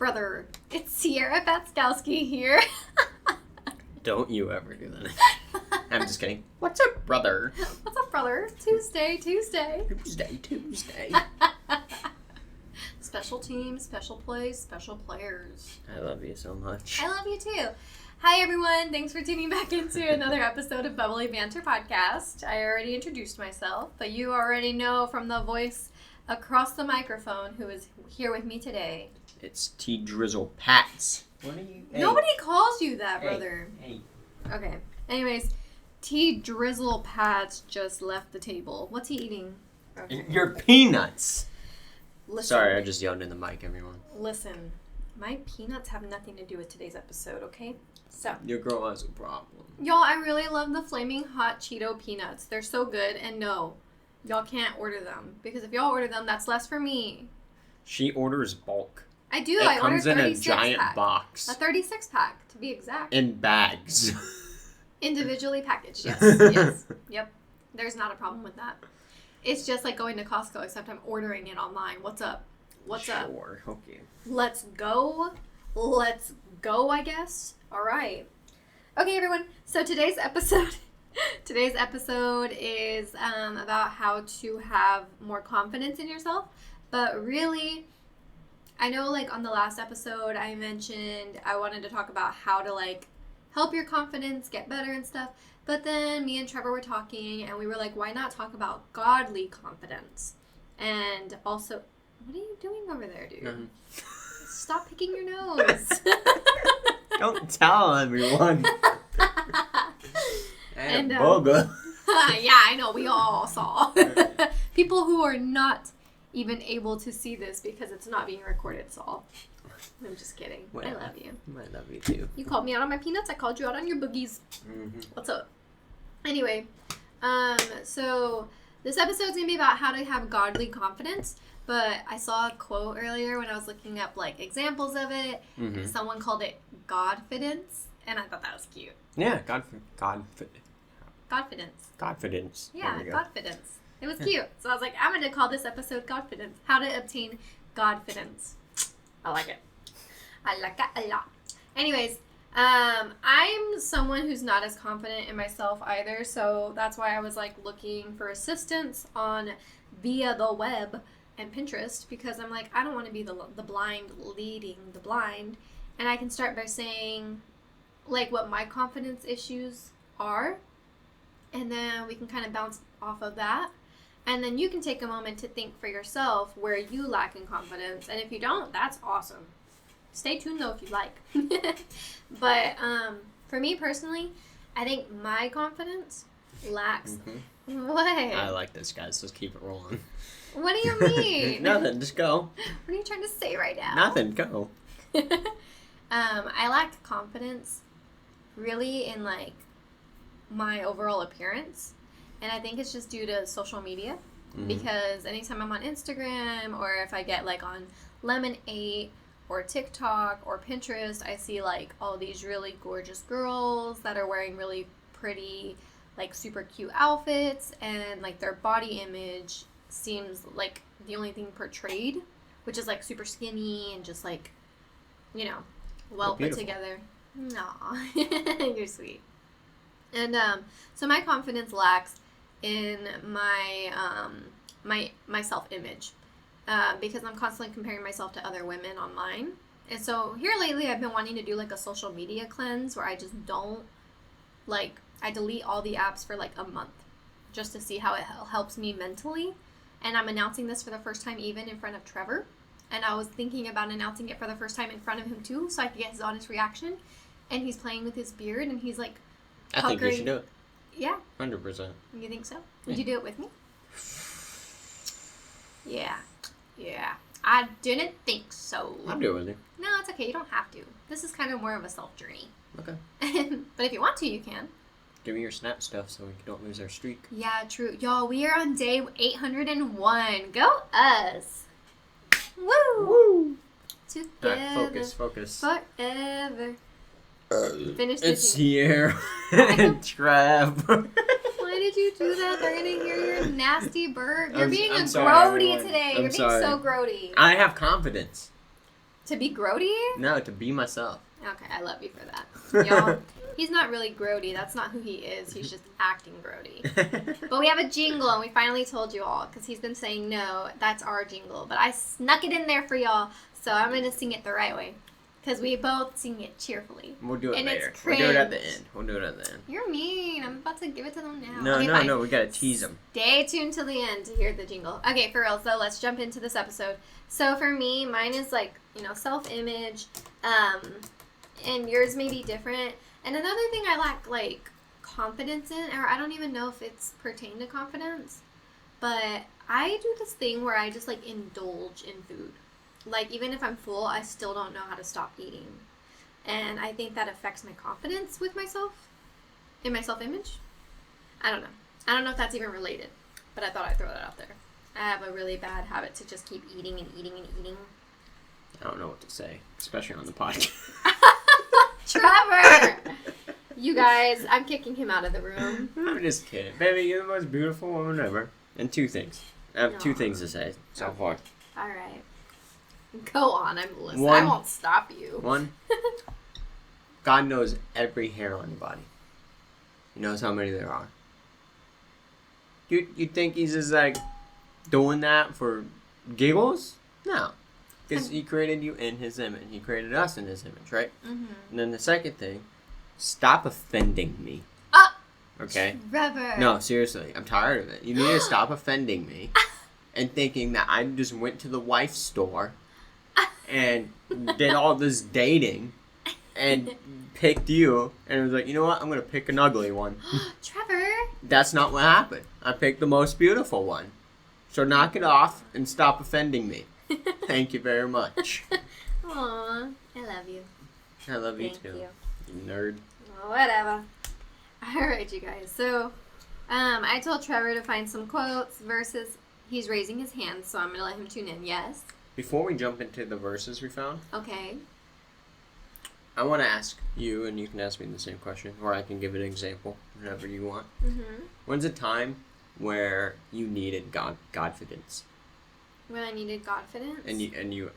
brother? It's Sierra Batskowski here. Don't you ever do that. I'm just kidding. What's up, brother? What's up, brother? Tuesday. Tuesday. Special team, special place, special players. I love you so much. I love you too. Hi, everyone. Thanks for tuning back into another episode of Bubbly Banter podcast. I already introduced myself, but you already know from the voice across the microphone who is here with me today. It's T Drizzle Pats. What are you? Hey. Nobody calls you that, brother. Hey. Okay. Anyways, T Drizzle Pats just left the table. What's he eating? Okay. Your peanuts. Listen, Sorry, I just yelled in the mic, everyone. Listen, my peanuts have nothing to do with today's episode, okay? So, Your girl has a problem. y'all, I really love the Flaming Hot Cheeto peanuts. They're so good, and no, y'all can't order them. Because if y'all order them, that's less for me. She orders bulk. I do. It I order comes in a 36 giant pack. box. A 36 pack, to be exact. In bags. Individually packaged, yes. Yes. Yep. There's not a problem with that. It's just like going to Costco, except I'm ordering it online. What's up? What's up? Sure. Okay. Let's go, I guess. All right. Okay, everyone. So today's episode is about how to have more confidence in yourself. But really, I know like on the last episode I mentioned I wanted to talk about how to like help your confidence get better and stuff. But then me and Trevor were talking and we were like, why not talk about godly confidence? And also, what are you doing over there, dude? Mm-hmm. Stop picking your nose. Don't tell everyone. And, Boba. Yeah, I know. We all saw. People who are not even able to see this because it's not being recorded saw. I'm just kidding. Well, I love you. I love you too. You called me out on my peanuts. I called you out on your boogies. Mm-hmm. What's up? Anyway, so this episode's going to be about how to have godly confidence. But I saw a quote earlier when I was looking up like examples of it. Mm-hmm. Someone called it Godfidence, and I thought that was cute. Yeah, Godfidence. Godfidence. Yeah, There we go. Godfidence. It was cute. So I was like, I'm going to call this episode Godfidence. How to obtain Godfidence. I like it. I like it a lot. Anyways, I'm someone who's not as confident in myself either. So that's why I was like looking for assistance via the web and Pinterest, because I'm like, I don't want to be the blind leading the blind. And I can start by saying like what my confidence issues are. And then we can kind of bounce off of that. And then you can take a moment to think for yourself where you lack in confidence. And if you don't, that's awesome. Stay tuned though if you like. But for me personally, I think my confidence lacks. Mm-hmm. What? I like this, guys. Let's keep it rolling. What do you mean? Nothing. Just go. What are you trying to say right now? Nothing. Go. I lack confidence really in like my overall appearance. And I think it's just due to social media. Mm-hmm. Because anytime I'm on Instagram or if I get like on Lemon8 or TikTok or Pinterest, I see like all these really gorgeous girls that are wearing really pretty, like super cute outfits, and like their body image seems like the only thing portrayed, which is like super skinny and just like, you know, well put together. Aw, you're sweet. And so my confidence lacks in my my self-image because I'm constantly comparing myself to other women online. And so here lately I've been wanting to do like a social media cleanse where I just don't like, I delete all the apps for like a month just to see how it helps me mentally. And I'm announcing this for the first time even in front of Trevor. And I was thinking about announcing it for the first time in front of him too, so I could get his honest reaction. And he's playing with his beard and he's like I think you should do it. Yeah. 100%. You think so? Would you do it with me? Yeah. Yeah. I didn't think so. I'll do it with you. No, it's okay. You don't have to. This is kind of more of a self journey. Okay. But if you want to, you can. Give me your snap stuff so we don't lose our streak. Yeah, true. Y'all, we are on day 801. Go us. Woo! Woo! Together. Alright, focus. Forever. Finish the It's tune. here. And Trev. Why did you do that? They're going to hear your nasty burp. You're being I'm a sorry, grody everyone. today. I'm You're sorry. being so grody. I have confidence. To be grody? No, to be myself. Okay, I love you for that. Y'all, he's not really grody. That's not who he is. He's just acting grody. But we have a jingle, and we finally told you all, because he's been saying no. That's our jingle. But I snuck it in there for y'all, so I'm going to sing it the right way. Because we both sing it cheerfully. We'll do it and later. It's We'll do it at the end. We'll do it at the end. You're mean. I'm about to give it to them now. No, okay, no, we got to tease them. Stay tuned till the end to hear the jingle. Okay, for real. So let's jump into this episode. So for me, mine is like, self-image. And yours may be different. And another thing I lack, like, confidence in, or I don't even know if it's pertain to confidence, but I do this thing where I just, like, indulge in food. Like, even if I'm full, I still don't know how to stop eating. And I think that affects my confidence with myself, in my self-image. I don't know. I don't know if that's even related, but I thought I'd throw that out there. I have a really bad habit to just keep eating and eating and eating. I don't know what to say, especially on the podcast. Trevor! You guys, I'm kicking him out of the room. I'm just kidding. Baby, you're the most beautiful woman ever. And two things. I have two things to say so far. All right. Go on, I'm listening. I won't stop you. One, God knows every hair on your body. He knows how many there are. You think he's just like doing that for giggles? No. Because he created you in his image. He created us in his image, right? Mm-hmm. And then the second thing, stop offending me. Okay? Trevor. No, seriously. I'm tired of it. You need to stop offending me and thinking that I just went to the wife store and did all this dating and picked you and was like, you know what? I'm going to pick an ugly one. Trevor. That's not what happened. I picked the most beautiful one. So knock it off and stop offending me. Thank you very much. Aw, I love you. I love you Thank too. You nerd. Well, whatever. Alright, you guys. So, I told Trevor to find some quotes versus he's raising his hand, so I'm going to let him tune in. Yes? Before we jump into the verses we found, okay. I want to ask you, and you can ask me the same question, or I can give an example, whatever you want. Mm-hmm. When's a time where you needed Godfidence? When I needed Godfidence? And you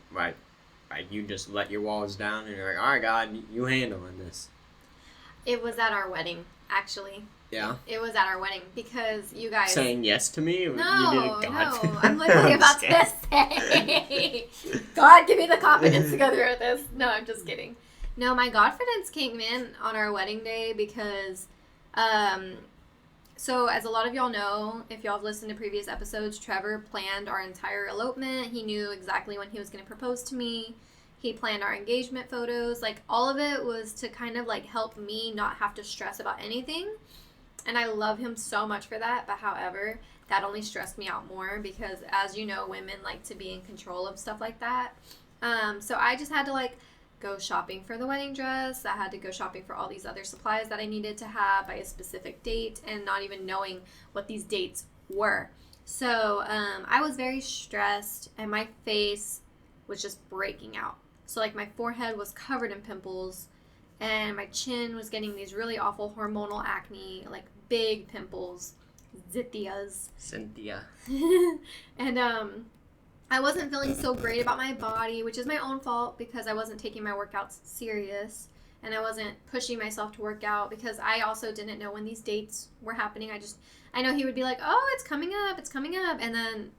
you just let your walls down, and you're like, all right, God, you handling this. It was at our wedding, actually. Yeah? It was at our wedding, because you guys... Saying yes to me? No, you needed no. I'm literally about to say, God, give me the confidence to go through with this. No, I'm just kidding. No, my Godfidence came in on our wedding day because... So, as a lot of y'all know, if y'all have listened to previous episodes, Trevor planned our entire elopement. He knew exactly when he was going to propose to me. He planned our engagement photos. Like, all of it was to kind of, like, help me not have to stress about anything. And I love him so much for that. But, however, that only stressed me out more because, as you know, women like to be in control of stuff like that. So, I just had to, like, go shopping for the wedding dress. I had to go shopping for all these other supplies that I needed to have by a specific date and not even knowing what these dates were. So I was very stressed and my face was just breaking out. So like my forehead was covered in pimples and my chin was getting these really awful hormonal acne, like big pimples, Cynthia. And I wasn't feeling so great about my body, which is my own fault because I wasn't taking my workouts serious and I wasn't pushing myself to work out because I also didn't know when these dates were happening. I know he would be like, oh, it's coming up. And then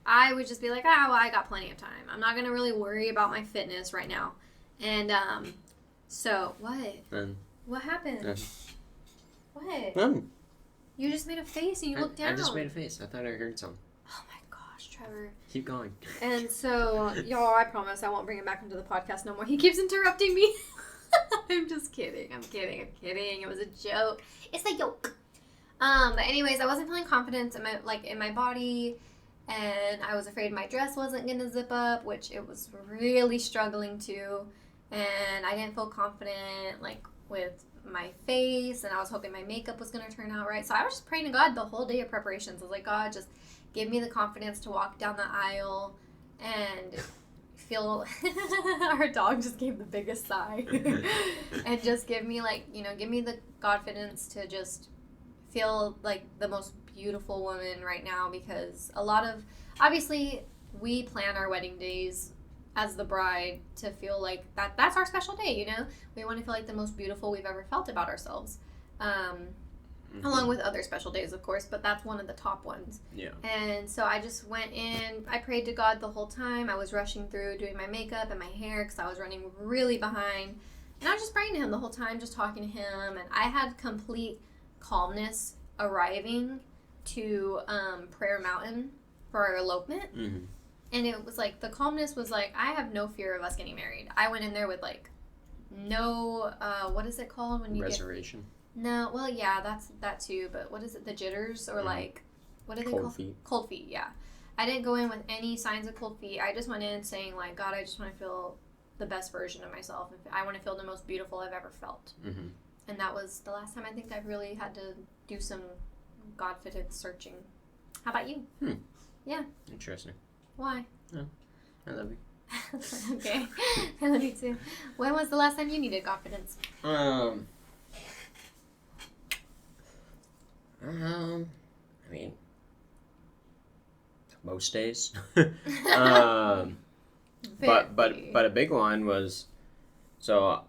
I would just be like, well, I got plenty of time. I'm not going to really worry about my fitness right now. And so what? What happened? What? None. You just made a face and you looked down. I just made a face. I thought I heard something. Oh my gosh, Trevor. Keep going. And so, y'all, I promise I won't bring him back into the podcast no more. He keeps interrupting me. I'm just kidding. I'm kidding. It was a joke. It's a joke. But anyways, I wasn't feeling confident in my body, and I was afraid my dress wasn't gonna zip up, which it was really struggling to, and I didn't feel confident like with my face, and I was hoping my makeup was gonna turn out right. So I was just praying to God the whole day of preparations. I was like, God, just give me the confidence to walk down the aisle and feel our dog just gave the biggest sigh and just give me the confidence to just feel like the most beautiful woman right now, because obviously we plan our wedding days as the bride to feel like that's our special day, you know? We want to feel like the most beautiful we've ever felt about ourselves. Along with other special days, of course, but that's one of the top ones. Yeah. And so I just went in, I prayed to God the whole time. I was rushing through doing my makeup and my hair because I was running really behind. And I was just praying to him the whole time, just talking to him. And I had complete calmness arriving to Prayer Mountain for our elopement. Mm-hmm. And it was like, the calmness was like, I have no fear of us getting married. I went in there with like no, what is it called when you Reservation? No, well, yeah, that's that too, but what is it, the jitters, or like, what are they called? Cold feet. Cold feet, yeah. I didn't go in with any signs of cold feet. I just went in saying, like, God, I just want to feel the best version of myself. I want to feel the most beautiful I've ever felt. Mm-hmm. And that was the last time I think I've really had to do some Godfidence searching. How about you? Yeah. Interesting. Why? Oh, I love you. Okay. I love you too. When was the last time you needed Godfidence? I mean, most days. But a big one was, so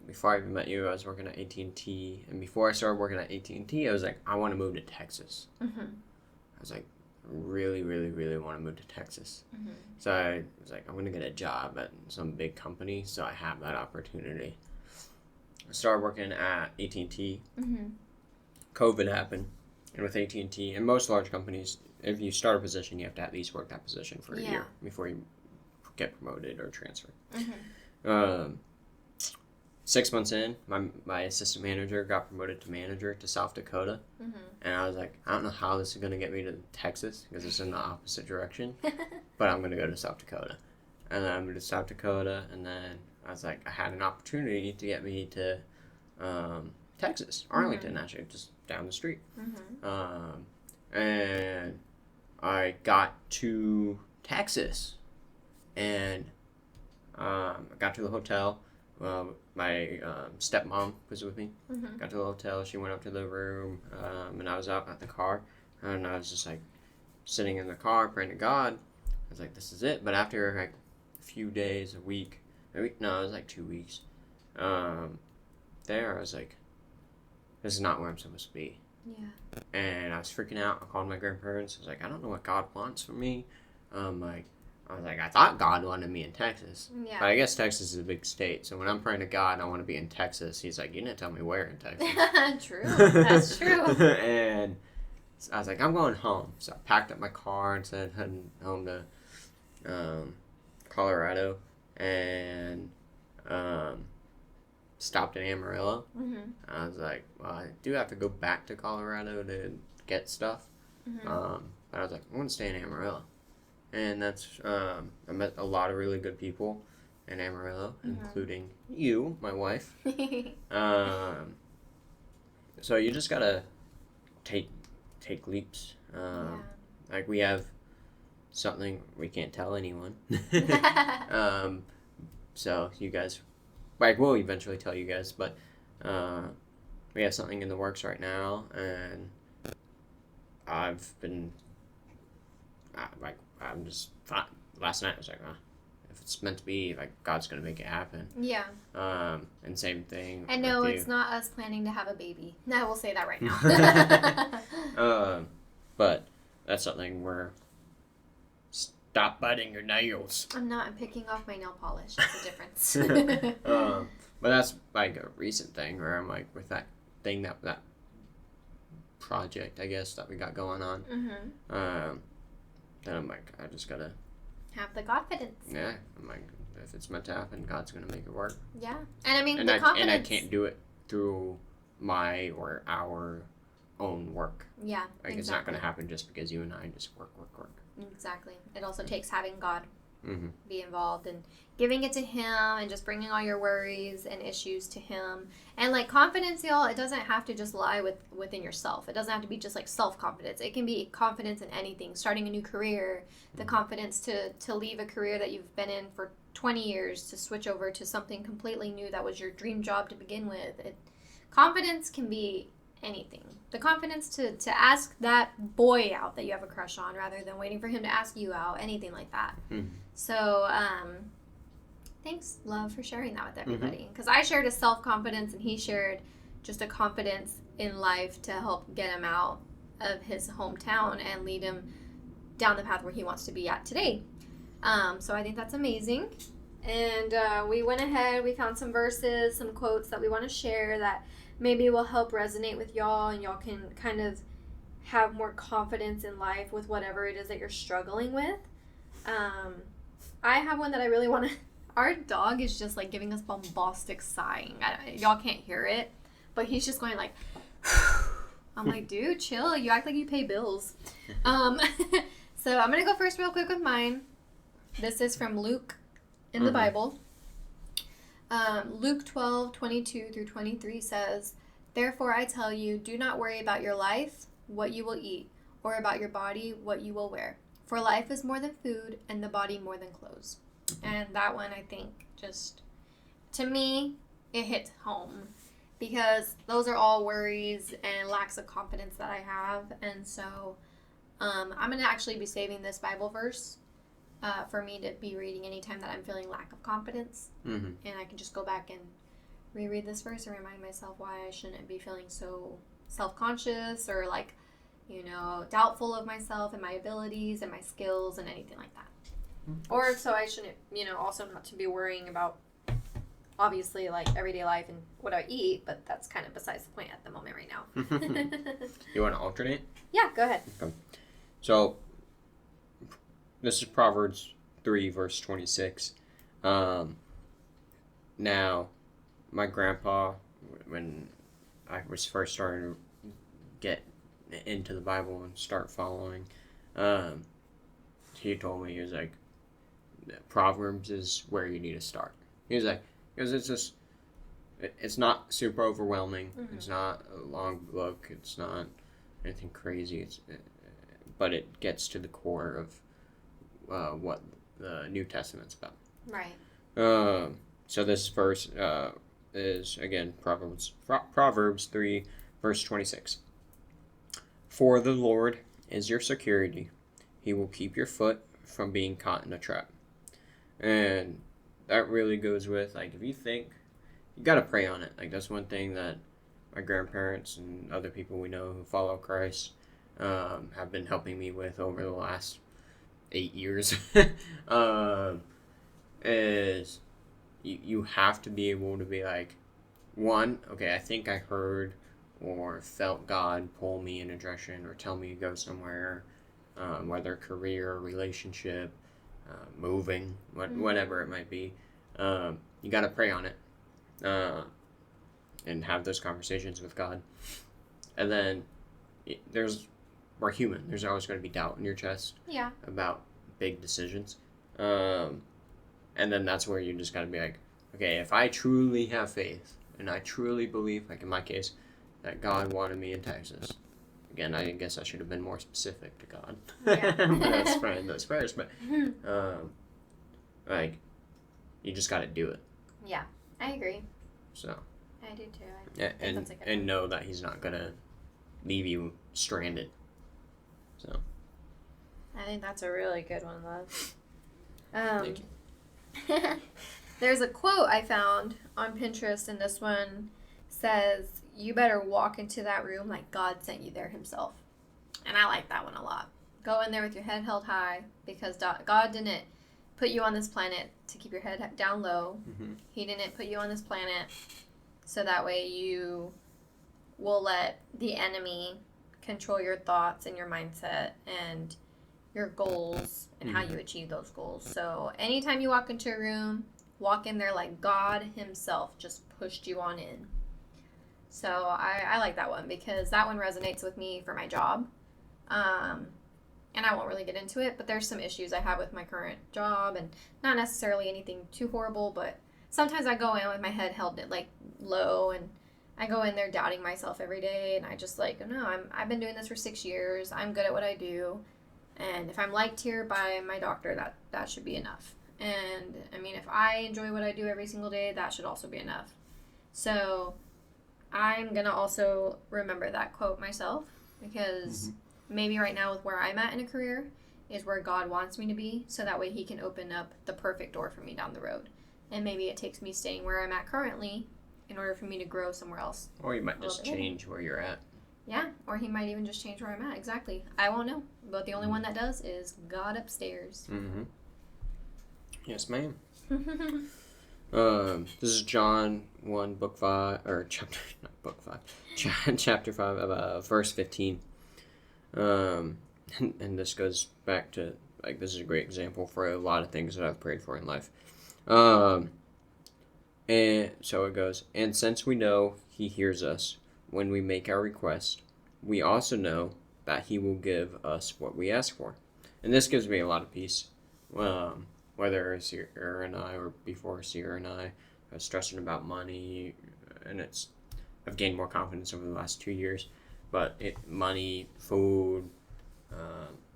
before I even met you, I was working at AT&T, and before I started working at AT&T, I was like, I want to move to Texas. Mm-hmm. I was like, really, really, really want to move to Texas. Mm-hmm. So I was like, I'm going to get a job at some big company, so I have that opportunity. I started working at AT&T. Mm-hmm. COVID happened, and with AT&T and most large companies, if you start a position, you have to at least work that position for a year before you get promoted or transferred. Mm-hmm. 6 months in, my assistant manager got promoted to manager to South Dakota, and I was like, I don't know how this is going to get me to Texas because it's in the opposite direction, but I'm going to go to South Dakota. And then I moved to South Dakota, and then I was like, I had an opportunity to get me to Texas, Arlington, actually, just down the street. And I got to Texas, and I got to the hotel. My stepmom was with me. Got to the hotel. She went up to the room, and I was out at the car, and I was just like sitting in the car praying to God. I was like, this is it. But after like a few days, a week, no, it was like 2 weeks. There, I was like, this is not where I'm supposed to be. Yeah. And I was freaking out. I called my grandparents. I was like, I don't know what God wants from me. I was like, I thought God wanted me in Texas. Yeah. But I guess Texas is a big state. So when I'm praying to God, I want to be in Texas. He's like, you didn't tell me where in Texas. True. That's true. And I was like, I'm going home. So I packed up my car and said, heading home to Colorado. And stopped in Amarillo. I was like, well, I do have to go back to Colorado to get stuff. But I was like, I'm going to stay in Amarillo. And that's, I met a lot of really good people in Amarillo, including you, my wife. So you just got to take leaps. Like we have something we can't tell anyone. So you guys, like we'll eventually tell you guys, but we have something in the works right now, and I've been I'm just fine. Last night I was like, if it's meant to be, like God's gonna make it happen. Yeah. And same thing. And no, it's not us planning to have a baby. No, we'll say that right now. But that's something where stop biting your nails. I'm not. I'm picking off my nail polish. That's the difference. But that's like a recent thing where I'm like with that thing that project I guess that we got going on. Then I'm like, I just gotta have the confidence. Yeah, I'm like, if it's meant to happen, God's gonna make it work. Yeah, and I mean confidence. And I can't do it through my or our own work. Yeah, like it's not gonna happen just because you and I just work. Exactly. It also takes having God be involved and giving it to Him and just bringing all your worries and issues to Him. And like confidence, y'all, it doesn't have to just lie within yourself. It doesn't have to be just like self-confidence. It can be confidence in anything. Starting a new career, the confidence to leave a career that you've been in for 20 years to switch over to something completely new that was your dream job to begin with. Confidence can be anything. The confidence to ask that boy out that you have a crush on rather than waiting for him to ask you out, anything like that. So Thanks, love, for sharing that with everybody. Because I shared a self-confidence and he shared just a confidence in life to help get him out of his hometown and lead him down the path where he wants to be at today. So I think that's amazing. And we went ahead, we found some verses, some quotes that we want to share that maybe will help resonate with y'all, and y'all can kind of have more confidence in life with whatever it is that you're struggling with. I have one that I really want to... Our dog is just like giving us bombastic sighing. Y'all can't hear it, but he's just going like... I'm like, dude, chill. You act like you pay bills. So I'm going to go first real quick with mine. This is from Luke in the Bible. Luke 12:22-23 says, "Therefore I tell you, do not worry about your life, what you will eat, or about your body, what you will wear. For life is more than food, and the body more than clothes." And that one, I think, just, to me, it hits home. Because those are all worries and lacks of confidence that I have. And so I'm going to actually be saving this Bible verse for me to be reading anytime that I'm feeling lack of confidence. And I can just go back and reread this verse and remind myself why I shouldn't be feeling so self-conscious or like, you know, doubtful of myself and my abilities and my skills and anything like that. Or so I shouldn't, you know, also not to be worrying about obviously like everyday life and what I eat, but that's kind of besides the point at the moment right now. You want to alternate? Yeah, go ahead. Okay. So this is Proverbs 3 verse 26. Now my grandpa, when I was first starting to get into the Bible and start following, he told me, he was like, Proverbs is where you need to start. He was like, because it's not super overwhelming. It's not a long book. It's not anything crazy. But it gets to the core of what the New Testament's about. Right. So this verse is, again, Proverbs 3, verse 26. "For the Lord is your security. He will keep your foot from being caught in a trap." And that really goes with, like, if you think, you got to pray on it. Like, that's one thing that my grandparents and other people we know who follow Christ have been helping me with over the last 8 years. Is you have to be able to be like, one, okay, I think I heard or felt God pull me in a direction or tell me to go somewhere, whether career, relationship, moving, whatever it might be. You got to pray on it and have those conversations with God. And then we're human. There's always going to be doubt in your chest about big decisions. And then that's where you just got to be like, okay, if I truly have faith and I truly believe, like in my case, that God wanted me in Texas. Again, I guess I should have been more specific to God. Yeah. But that's praying those prayers. But, like, you just got to do it. Yeah, I agree. So. I do too. And know that He's not going to leave you stranded. So. I think that's a really good one, love. Thank you. There's a quote I found on Pinterest, and this one says, "You better walk into that room like God sent you there Himself." And I like that one a lot. Go in there with your head held high, because God didn't put you on this planet to keep your head down low. He didn't put you on this planet so that way you will let the enemy control your thoughts and your mindset and your goals and how you achieve those goals. So anytime you walk into a room, walk in there like God Himself just pushed you on in. So I like that one because that one resonates with me for my job. And I won't really get into it, but there's some issues I have with my current job, and not necessarily anything too horrible, but sometimes I go in with my head held like low, and I go in there doubting myself every day, and I just like, no, I've been doing this for 6 years. I'm good at what I do. And if I'm liked here by my doctor, that should be enough. And I mean, if I enjoy what I do every single day, that should also be enough. So I'm going to also remember that quote myself, because maybe right now with where I'm at in a career is where God wants me to be, so that way He can open up the perfect door for me down the road. And maybe it takes me staying where I'm at currently in order for me to grow somewhere else. Or you might just change where you're at. Yeah, or he might even just change where I'm at. Exactly. I won't know. But the only one that does is God upstairs. Mm-hmm. Yes, ma'am. This is John 1, book 5, or chapter, not book 5, chapter 5, verse 15. And this goes back to, like, this is a great example for a lot of things that I've prayed for in life. And so it goes, and since we know he hears us when we make our request, we also know that he will give us what we ask for. And this gives me a lot of peace. Whether Sierra and I, or before Sierra and I was stressing about money, and I've gained more confidence over the last 2 years, but money, food,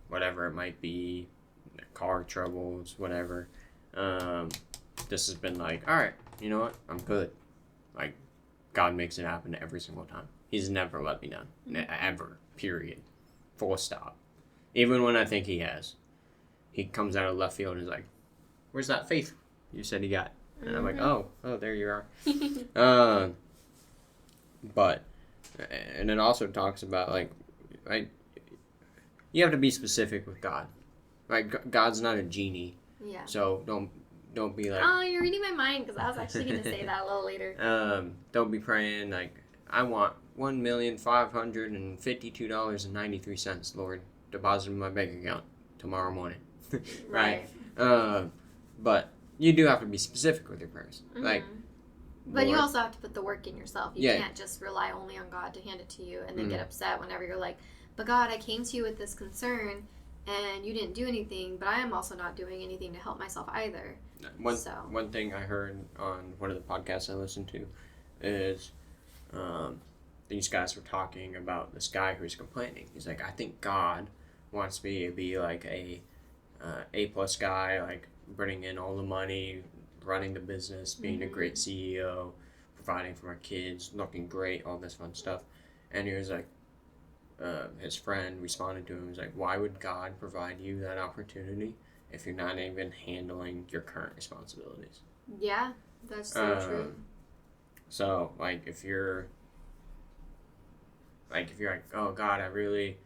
whatever it might be, car troubles, whatever, this has been like, all right, you know what, I'm good. Like, God makes it happen every single time. He's never let me down, ever, period, full stop. Even when I think he has, he comes out of left field and is like, where's that faith you said he got? And I'm like, oh, there you are. But, and it also talks about, like, you have to be specific with God. Like, God's not a genie. Yeah. So don't be like... Oh, you're reading my mind, because I was actually going to say that a little later. Don't be praying, like, I want $1,552.93, Lord, deposit in my bank account tomorrow morning. Right? But you do have to be specific with your prayers. Like, but you also have to put the work in yourself. You can't just rely only on God to hand it to you and then get upset whenever you're like, but God, I came to you with this concern and you didn't do anything, but I am also not doing anything to help myself either. One thing I heard on one of the podcasts I listened to is these guys were talking about this guy who's complaining. He's like, I think God wants me to be like a A-plus guy, like bringing in all the money, running the business, being a great CEO, providing for my kids, looking great, all this fun stuff. And he was like, his friend responded to him, he was like, why would God provide you that opportunity if you're not even handling your current responsibilities? Yeah, that's so true. So, like, if you're like, oh, God, I really,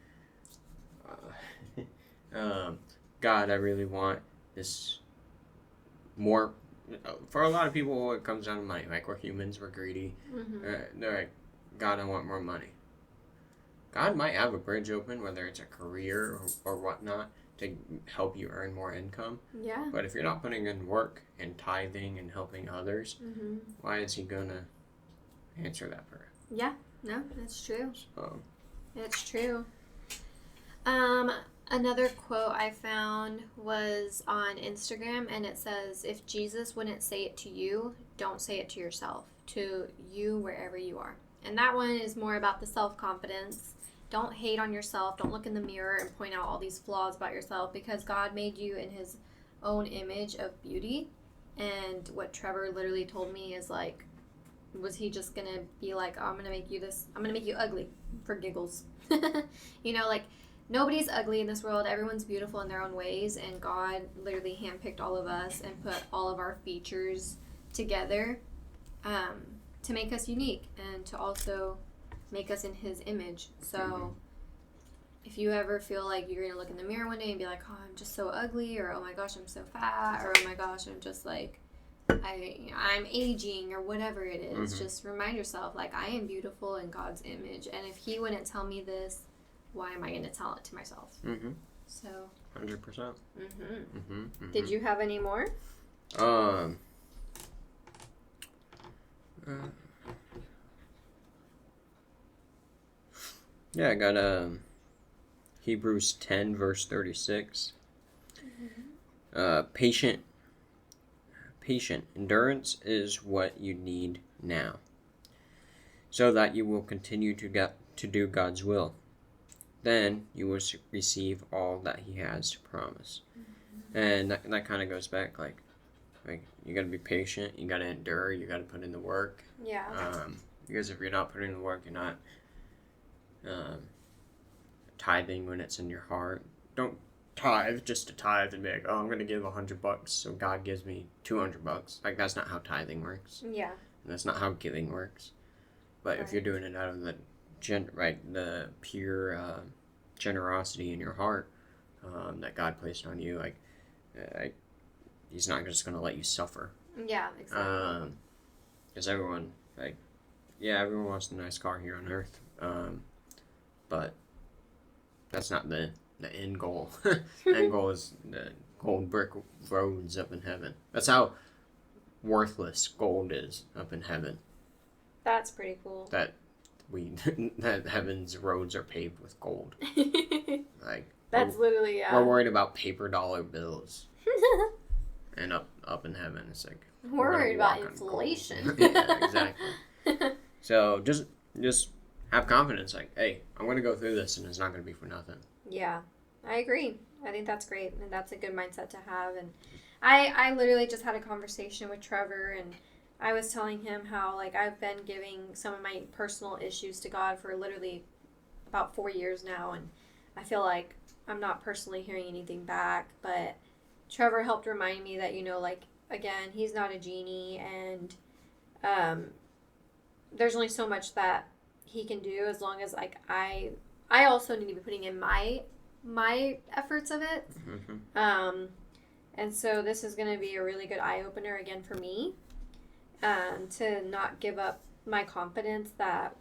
God, I really want this more. For a lot of people, it comes down to money. Like, we're humans, we're greedy. They're like, God, I want more money. God might have a bridge open, whether it's a career or whatnot, to help you earn more income. Yeah. But if you're not putting in work and tithing and helping others, why is he going to answer that prayer? Yeah. No, that's true. It's true. Another quote I found was on Instagram, and it says, if Jesus wouldn't say it to you, don't say it to yourself, to you wherever you are. And that one is more about the self-confidence. Don't hate on yourself. Don't look in the mirror and point out all these flaws about yourself, because God made you in his own image of beauty. And what Trevor literally told me is like, was he just going to be like, oh, I'm going to make you ugly for giggles. You know, like, nobody's ugly in this world. Everyone's beautiful in their own ways. And God literally handpicked all of us and put all of our features together to make us unique and to also make us in his image. So if you ever feel like you're going to look in the mirror one day and be like, oh, I'm just so ugly, or oh my gosh, I'm so fat, or oh my gosh, I'm just like, I'm aging, or whatever it is, just remind yourself, like, I am beautiful in God's image. And if he wouldn't tell me this, why am I going to tell it to myself? So 100%. Did you have any more? Yeah, I got Hebrews 10 verse 36. Patient endurance is what you need now, so that you will continue to do God's will. Then you will receive all that he has to promise. And that kind of goes back, like you got to be patient, you got to endure, you got to put in the work. Yeah. Because if you're not putting in the work, you're not tithing when it's in your heart. Don't tithe just to tithe and be like, oh, I'm going to give $100, so God gives me $200. Like, that's not how tithing works. Yeah. And that's not how giving works. But if you're doing it out of the pure generosity in your heart that God placed on you, He's not just going to let you suffer. Yeah, exactly. Because everyone wants a nice car here on earth. But that's not the end goal. The end goal is the gold brick roads up in heaven. That's how worthless gold is up in heaven. That's pretty cool. That heaven's roads are paved with gold. That's literally we're worried about paper dollar bills. And up in heaven, it's like we're worried about inflation. Yeah, exactly. So just have confidence. Like, hey, I'm gonna go through this, and it's not gonna be for nothing. Yeah, I agree. I think that's great, and that's a good mindset to have. And I literally just had a conversation with Trevor, and I was telling him how I've been giving some of my personal issues to God for literally about 4 years now, and I feel like I'm not personally hearing anything back, but Trevor helped remind me that, again, he's not a genie, and there's only so much that he can do as long as, I also need to be putting in my efforts of it. Mm-hmm. And so this is going to be a really good eye-opener again for me, to not give up my confidence that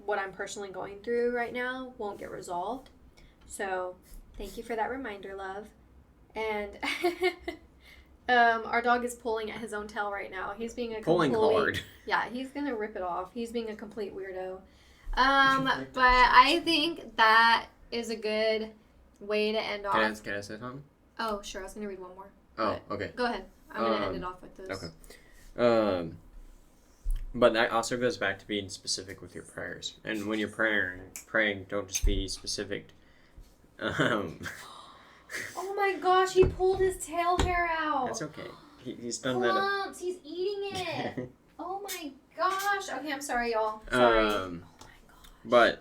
what I'm personally going through right now won't get resolved. So thank you for that reminder, love. And our dog is pulling at his own tail right now. He's being pulling hard. Yeah, he's gonna rip it off. He's being a complete weirdo. But I think that is a good way to end off. Can I say something? Oh, sure. I was gonna read one more. Oh, okay. Go ahead. I'm gonna end it off with this. Okay. But that also goes back to being specific with your prayers. And when you're praying, don't just be specific. Oh my gosh, he pulled his tail hair out. That's okay. He's done Clumps, he's eating it. Oh my gosh. Okay, I'm sorry, y'all. Sorry. Oh my gosh.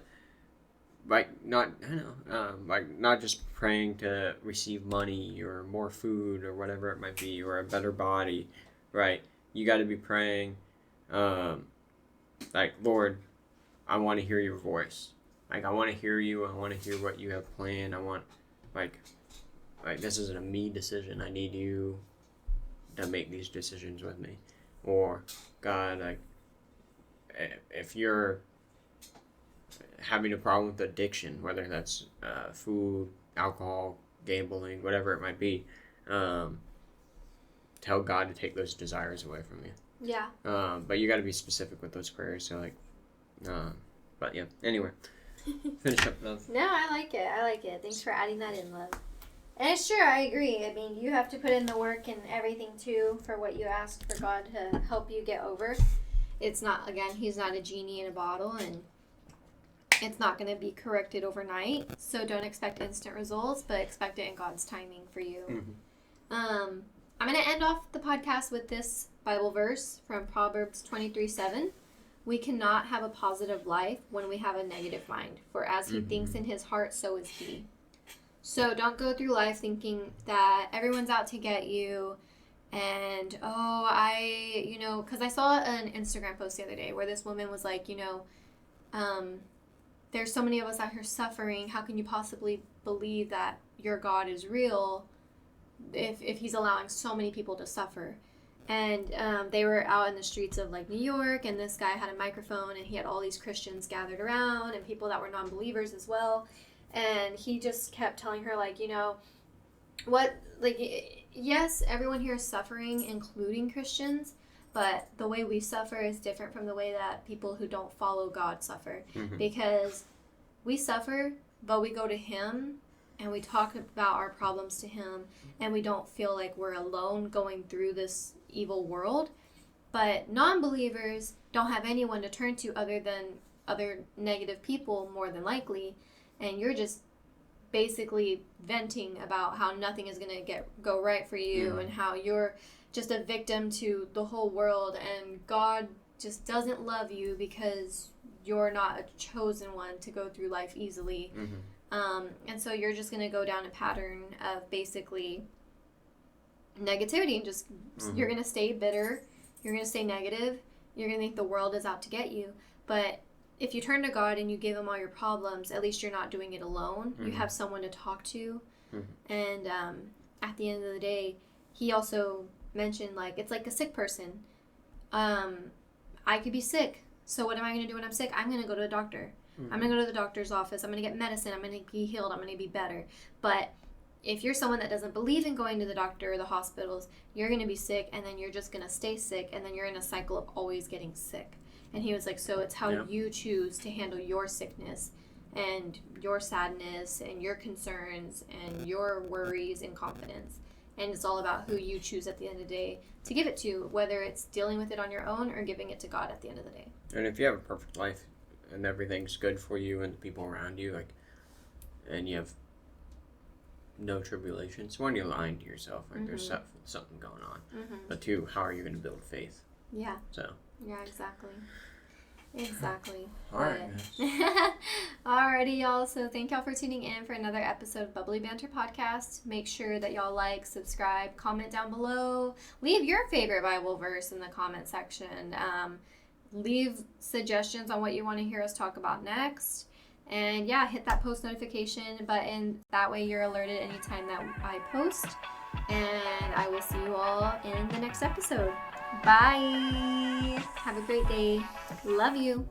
But not just praying to receive money or more food or whatever it might be, or a better body, right? You got to be praying, Lord, I want to hear your voice. I want to hear you. I want to hear what you have planned. I want, this isn't a me decision. I need you to make these decisions with me. Or, God, if you're having a problem with addiction, whether that's food, alcohol, gambling, whatever it might be, tell God to take those desires away from you. Yeah. But you got to be specific with those prayers. So, but yeah. Anyway, finish up, love. No, I like it. Thanks for adding that in, love. And sure, I agree. I mean, you have to put in the work and everything too for what you asked for God to help you get over. It's not, again, he's not a genie in a bottle, and it's not going to be corrected overnight. So don't expect instant results, but expect it in God's timing for you. Mm-hmm. I'm going to end off the podcast with this Bible verse from Proverbs 23:7. We cannot have a positive life when we have a negative mind, for as he thinks in his heart, so is he. So don't go through life thinking that everyone's out to get you, and, because I saw an Instagram post the other day where this woman was like, there's so many of us out here suffering. How can you possibly believe that your God is real if he's allowing so many people to suffer? And they were out in the streets of New York, and this guy had a microphone, and he had all these Christians gathered around and people that were non-believers as well. And he just kept telling her, yes, everyone here is suffering, including Christians, but the way we suffer is different from the way that people who don't follow God suffer. Mm-hmm. Because we suffer, but we go to him, and we talk about our problems to him, and we don't feel like we're alone going through this evil world. But non-believers don't have anyone to turn to other than other negative people, more than likely, and you're just basically venting about how nothing is going to go right for you, and how you're just a victim to the whole world, and God just doesn't love you because you're not a chosen one to go through life easily. Mm-hmm. And so you're just going to go down a pattern of basically negativity and just you're going to stay bitter, you're going to stay negative, you're going to think the world is out to get you. But if you turn to God and you give him all your problems, at least you're not doing it alone. You have someone to talk to. And at the end of the day, he also mentioned, like, it's like a sick person. I could be sick. So what am I going to do when I'm sick? I'm going to go to a doctor. I'm going to go to the doctor's office. I'm going to get medicine. I'm going to be healed. I'm going to be better. But if you're someone that doesn't believe in going to the doctor or the hospitals, you're going to be sick, and then you're just going to stay sick, and then you're in a cycle of always getting sick. And he was like, so it's how you choose to handle your sickness and your sadness and your concerns and your worries and confidence. And it's all about who you choose at the end of the day to give it to, whether it's dealing with it on your own or giving it to God at the end of the day. And if you have a perfect life and everything's good for you and the people around you, like, and you have no tribulations, one, you're lying to yourself. Like, there's something going on. But two, how are you going to build faith? Yeah. So. Yeah, exactly. Exactly. All right. Alrighty, y'all. So thank y'all for tuning in for another episode of Bubbly Banter Podcast. Make sure that y'all like, subscribe, comment down below. Leave your favorite Bible verse in the comment section. Leave suggestions on what you want to hear us talk about next. And yeah, hit that post notification button. That way you're alerted anytime that I post. And I will see you all in the next episode. Bye. Have a great day. Love you.